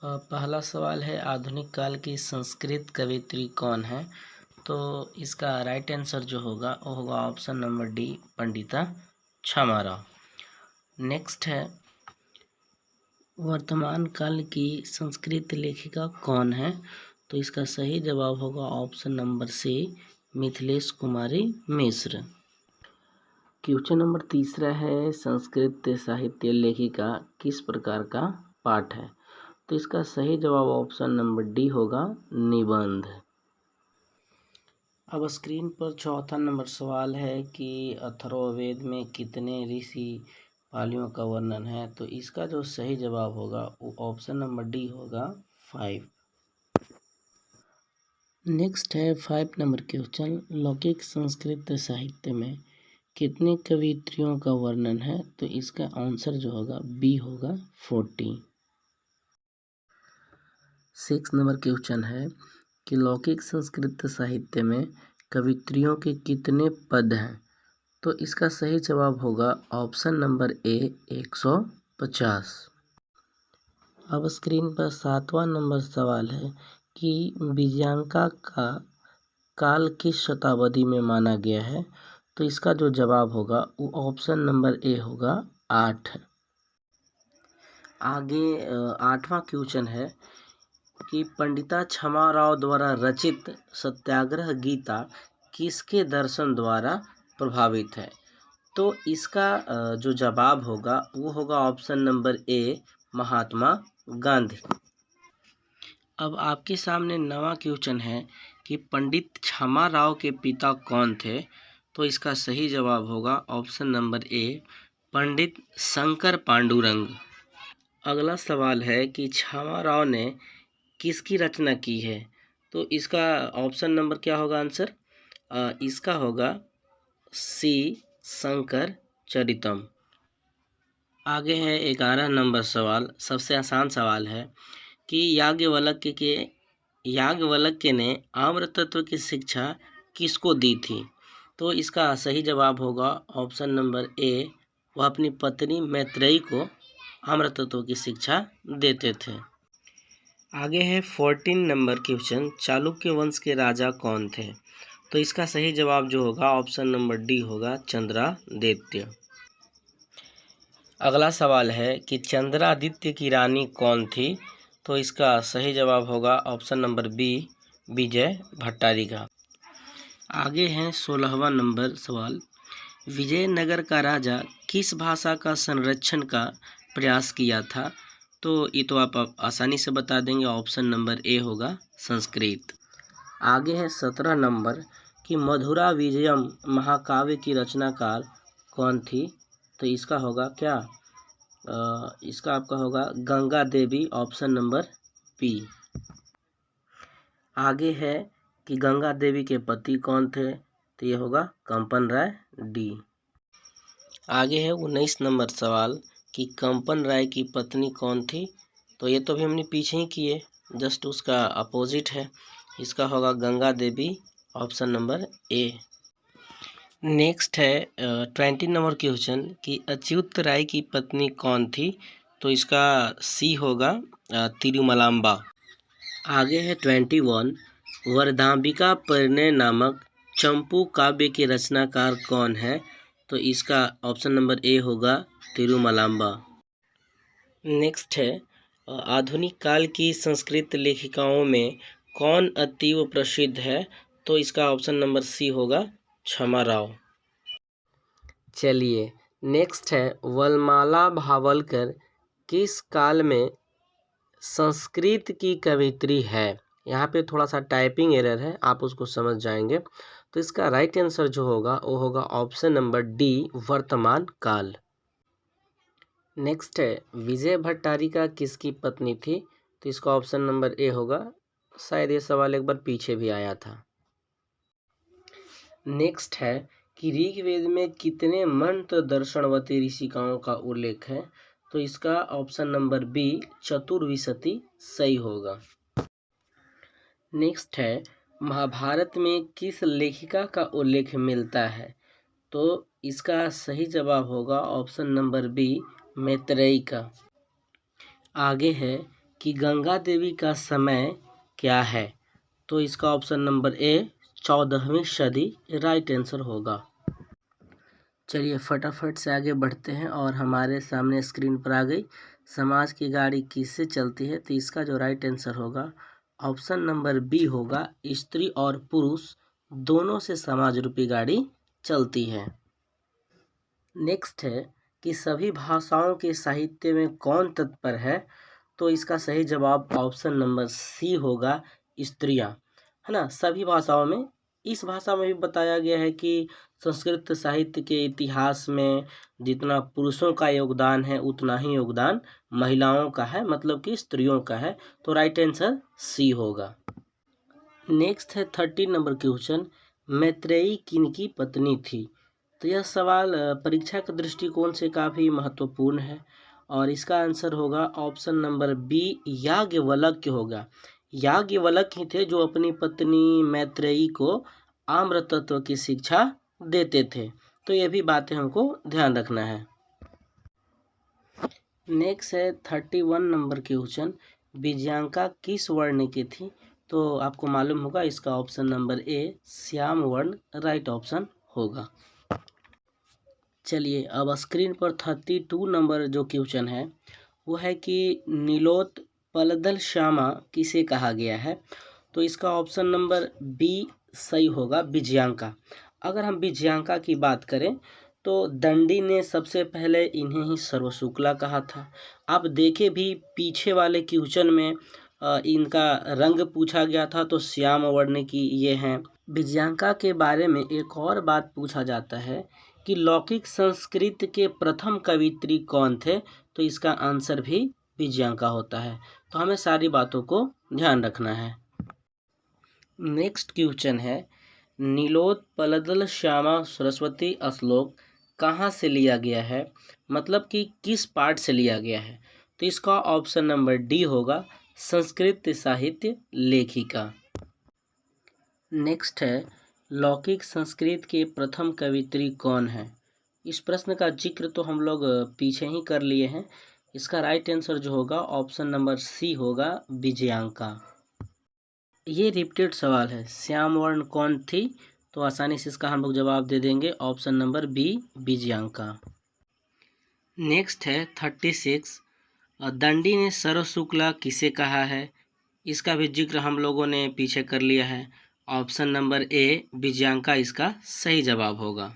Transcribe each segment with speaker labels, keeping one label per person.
Speaker 1: पहला सवाल है आधुनिक काल की संस्कृत कवयित्री कौन है। तो इसका राइट आंसर जो होगा वो होगा ऑप्शन नंबर डी, पंडिता क्षमा राव। नेक्स्ट है वर्तमान काल की संस्कृत लेखिका कौन है। तो इसका सही जवाब होगा ऑप्शन नंबर सी, मिथिलेश कुमारी मिश्र। क्वेश्चन नंबर तीसरा है संस्कृत साहित्य लेखिका किस प्रकार का पाठ है। तो इसका सही जवाब ऑप्शन नंबर डी होगा, निबंध। अब स्क्रीन पर चौथा नंबर सवाल है कि अथर्ववेद में कितने ऋषि पालियों का वर्णन है। तो इसका जो सही जवाब होगा वो ऑप्शन नंबर डी होगा, 5। नेक्स्ट है 5 नंबर क्वेश्चन, लौकिक संस्कृत साहित्य में कितने कवयित्रियों का वर्णन है। तो इसका आंसर जो होगा बी होगा, 40। 6 नंबर क्वेश्चन है कि लौकिक संस्कृत साहित्य में कवयित्रियों के कितने पद हैं। तो इसका सही जवाब होगा ऑप्शन नंबर ए, 150। अब स्क्रीन पर 7वां नंबर सवाल है कि विजयांका का काल किस शताब्दी में माना गया है। तो इसका जो जवाब होगा वो ऑप्शन नंबर ए होगा, 8। आगे 8वां क्वेश्चन है कि पंडिता क्षमा राव द्वारा रचित सत्याग्रह गीता किसके दर्शन द्वारा प्रभावित है। तो इसका जो जवाब होगा वो होगा option number A, Mahatma Gandhi. अब आपके सामने 9वां क्वेश्चन है कि पंडित क्षमा राव के पिता कौन थे। तो इसका सही जवाब होगा ऑप्शन नंबर ए, पंडित शंकर पांडुरंग। अगला सवाल है कि क्षमा राव ने किसकी रचना की है। तो इसका ऑप्शन नंबर क्या होगा आंसर, इसका होगा सी, शंकर चरितम। आगे है 11 नंबर सवाल, सबसे आसान सवाल है कि याज्ञवल्क्य ने आम्र तत्व की शिक्षा किसको दी थी। तो इसका सही जवाब होगा ऑप्शन नंबर ए, वह अपनी पत्नी मैत्रेयी को आम्र तत्व की शिक्षा देते थे। आगे है 14 नंबर क्वेश्चन, चालुक्य वंश के राजा कौन थे। तो इसका सही जवाब जो होगा ऑप्शन नंबर डी होगा, चंद्रादित्य। अगला सवाल है कि चंद्रादित्य की रानी कौन थी। तो इसका सही जवाब होगा option number B, Vijay Bhattarika. आगे है 16वां नंबर सवाल, विजयनगर का राजा किस भाषा का संरक्षण का प्रयास किया था। तो ये तो आप आसानी से बता देंगे, ऑप्शन नंबर ए होगा, संस्कृत। आगे है 17 नंबर कि मधुरा विजयम महाकाव्य की रचनाकार कौन थी। तो इसका होगा क्या, इसका आपका होगा Ganga Devi, option number B. आगे है कि गंगा देवी के पति कौन थे। तो ये होगा कंपन राय, डी। आगे है 19 नंबर सवाल कि कंपन राय की पत्नी कौन थी। तो ये तो भी हमने पीछे ही किए, जस्ट उसका अपोजिट है, इसका होगा Ganga Devi, option number A. Next है 20 नंबर क्वेश्चन कि अच्युत राय की पत्नी कौन थी। तो इसका सी होगा, तिरुमलाम्बा। आगे है 21, वरदांबिका परिणय नामक चंपू काव्य के रचनाकार कौन है। तो इसका ऑप्शन नंबर ए होगा, तिरुमलाम्बा। नेक्स्ट है आधुनिक काल की संस्कृत लेखिकाओं में कौन अतीव प्रसिद्ध है। तो इसका ऑप्शन नंबर सी होगा, क्षमा राव। चलिए नेक्स्ट है वनमाला भावलकर किस काल में संस्कृत की कवयित्री है। यहाँ पे थोड़ा सा टाइपिंग एरर है, आप उसको समझ जाएंगे। तो इसका राइट आंसर जो होगा वो होगा ऑप्शन नंबर डी, वर्तमान काल। नेक्स्ट है विजय भट्टारिका किसकी पत्नी थी। तो इसका ऑप्शन नंबर ए होगा, शायद ये सवाल एक बार पीछे भी आया था। नेक्स्ट है कि ऋग्वेद में कितने मंत्र दर्शनवती ऋषिकाओं का उल्लेख है। तो इसका ऑप्शन नंबर बी, चतुर्विशति सही होगा। नेक्स्ट है महाभारत में किस लेखिका का उल्लेख मिलता है। तो इसका सही जवाब होगा ऑप्शन नंबर बी, मैत्रेयी का। आगे है कि गंगा देवी का समय क्या है? तो इसका ऑप्शन नंबर ए 14वीं सदी राइट आंसर होगा। चलिए फटाफट से आगे बढ़ते हैं और हमारे सामने स्क्रीन पर आ गई समाज की गाड़ी किससे चलती है, तो इसका जो राइट आंसर होगा ऑप्शन नंबर बी होगा, स्त्री और पुरुष दोनों से समाज रूपी गाड़ी चलती है। नेक्स्ट है कि सभी भाषाओं के साहित्य में कौन तत्पर है, तो इसका सही जवाब ऑप्शन नंबर सी होगा, स्त्रियां, है ना। सभी भाषाओं में, इस भाषा में भी बताया गया है कि संस्कृत साहित्य के इतिहास में जितना पुरुषों का योगदान है उतना ही योगदान महिलाओं का है, मतलब कि स्त्रियों का है। तो राइट आंसर सी होगा। नेक्स्ट है 30 नंबर क्वेश्चन, मैत्रेयी किनकी पत्नी थी? तो यह सवाल परीक्षा के दृष्टिकोण से काफ़ी महत्वपूर्ण है और इसका आंसर होगा ऑप्शन नंबर बी, याज्ञवल्क्य होगा। याज्ञवल्क्य ही थे जो अपनी पत्नी मैत्रेयी को आम्र तत्व की शिक्षा देते थे। तो ये भी बातें हमको ध्यान रखना है। नेक्स्ट है 31 नंबर क्वेश्चन, विजयांका किस वर्ण की थी? तो आपको मालूम होगा इसका ऑप्शन नंबर ए श्याम वर्ण राइट ऑप्शन होगा। चलिए अब स्क्रीन पर 32 नंबर जो क्वेश्चन है वो है कि नीलोत्पलदल श्यामा किसे कहा गया है? तो इसका ऑप्शन नंबर बी सही होगा, विजयांका। अगर हम विजयांका की बात करें तो दंडी ने सबसे पहले इन्हें ही सर्वशुक्ला कहा था। आप देखे भी पीछे वाले क्वेश्चन में इनका रंग पूछा गया था तो श्याम वर्ण की ये हैं। विजयांका के बारे में एक और बात पूछा जाता है कि लौकिक संस्कृत के प्रथम कवित्री कौन थे? तो इसका आंसर भी विजयांका होता है। तो हमें सारी बातों को ध्यान रखना है। नेक्स्ट क्वेश्चन है, नीलोत्पलदल श्यामा सरस्वती श्लोक कहाँ से लिया गया है, मतलब कि किस पाठ से लिया गया है? तो इसका ऑप्शन नंबर डी होगा, संस्कृत साहित्य लेखिका। नेक्स्ट है, लौकिक संस्कृत के प्रथम कवित्री कौन है? इस प्रश्न का जिक्र तो हम लोग पीछे ही कर लिए हैं। इसका राइट आंसर जो होगा ऑप्शन नंबर सी होगा, विजयांका। ये रिपीटेड सवाल है, श्याम वर्ण कौन थी? तो आसानी से इसका हम लोग जवाब दे देंगे, option number B Vijayanka. Next है 36, दंडी ने सर्वशुक्ला किसे कहा है? इसका भी जिक्र हम लोगों ने पीछे कर लिया है, ऑप्शन नंबर ए विजयांका इसका सही जवाब होगा।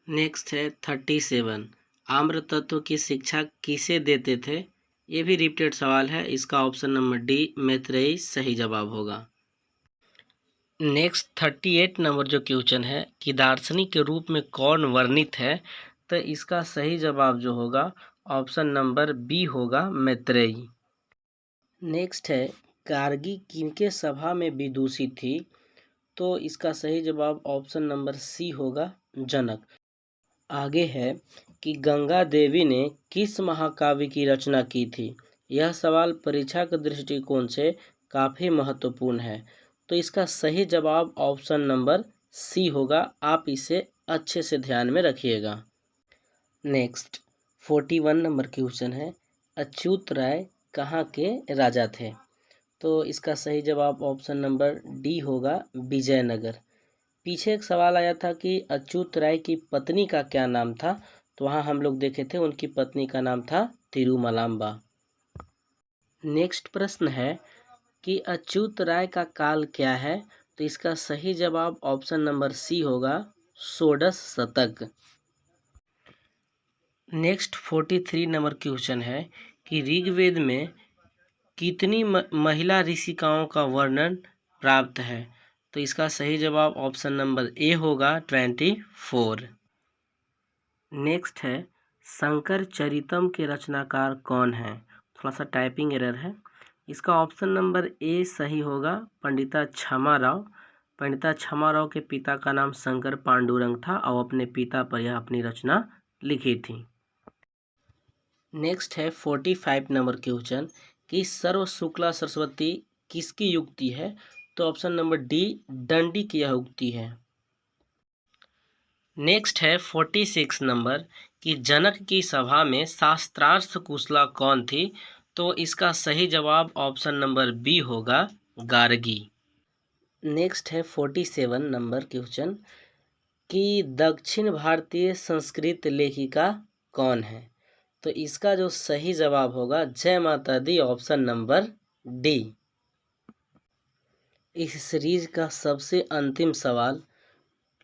Speaker 1: नेक्स्ट है 37, आम्र तत्व की शिक्षा किसे देते थे? ये भी रिपीटेड सवाल है, इसका ऑप्शन नंबर डी मैत्रेयी सही जवाब होगा। नेक्स्ट 38 नंबर जो क्वेश्चन है कि दार्शनिक के रूप में कौन वर्णित है? तो इसका सही जवाब जो होगा ऑप्शन नंबर बी होगा, मैत्रेयी। नेक्स्ट है, गार्गी किनके सभा में विदुषी थी? तो इसका सही जवाब ऑप्शन नंबर सी होगा, जनक। आगे है कि गंगा देवी ने किस महाकाव्य की रचना की थी? यह सवाल परीक्षा के दृष्टिकोण से काफ़ी महत्वपूर्ण है। तो इसका सही जवाब ऑप्शन नंबर सी होगा, आप इसे अच्छे से ध्यान में रखिएगा। नेक्स्ट 41 नंबर क्वेश्चन है, अच्युत राय कहाँ के राजा थे? तो इसका सही जवाब ऑप्शन नंबर डी होगा, विजयनगर। पीछे एक सवाल आया था कि अच्युत राय की पत्नी का क्या नाम था? तो वहाँ हम लोग देखे थे उनकी पत्नी का नाम था तिरुमलाम्बा। नेक्स्ट प्रश्न है कि अच्युत राय का काल क्या है? तो इसका सही जवाब ऑप्शन नंबर सी होगा, षोडश शतक। नेक्स्ट 43 नंबर क्वेश्चन है कि ऋग्वेद में कितनी महिला ऋषिकाओं का वर्णन प्राप्त है? तो इसका सही जवाब ऑप्शन नंबर ए होगा, 24। नेक्स्ट है, शंकर चरितम के रचनाकार कौन है? थोड़ा सा टाइपिंग एरर है, इसका ऑप्शन नंबर ए सही होगा, पंडिता क्षमा राव। पंडिता क्षमा राव के पिता का नाम शंकर पांडुरंग था और अपने पिता पर यह अपनी रचना लिखी थी। नेक्स्ट है 45 नंबर क्वेश्चन कि सर्व शुक्ला सरस्वती किसकी युक्ति है? तो ऑप्शन नंबर डी दंडी की यह उक्ति है। नेक्स्ट है 46 नंबर कि जनक की सभा में शास्त्रार्थ कुशला कौन थी? तो इसका सही जवाब ऑप्शन नंबर बी होगा, गार्गी। नेक्स्ट है 47 नंबर क्वेश्चन कि दक्षिण भारतीय संस्कृत लेखिका कौन है। तो इसका जो सही जवाब होगा जय माता दी, ऑप्शन नंबर डी। इस सीरीज का सबसे अंतिम सवाल,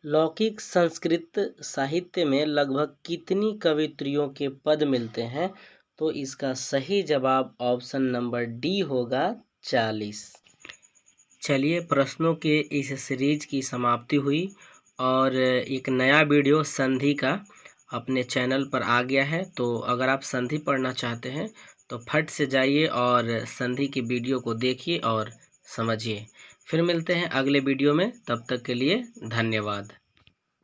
Speaker 1: लौकिक संस्कृत साहित्य में लगभग कितनी कवित्रियों के पद मिलते हैं। तो इसका सही जवाब ऑप्शन नंबर डी होगा, 40। चलिए, प्रश्नों के इस सीरीज की समाप्ति हुई और एक नया वीडियो संधि का अपने चैनल पर आ गया है। तो अगर आप संधि पढ़ना चाहते हैं तो फट से जाइए और संधि की वीडियो को देखिए और समझिए। फिर मिलते हैं अगले वीडियो में, तब तक के लिए धन्यवाद।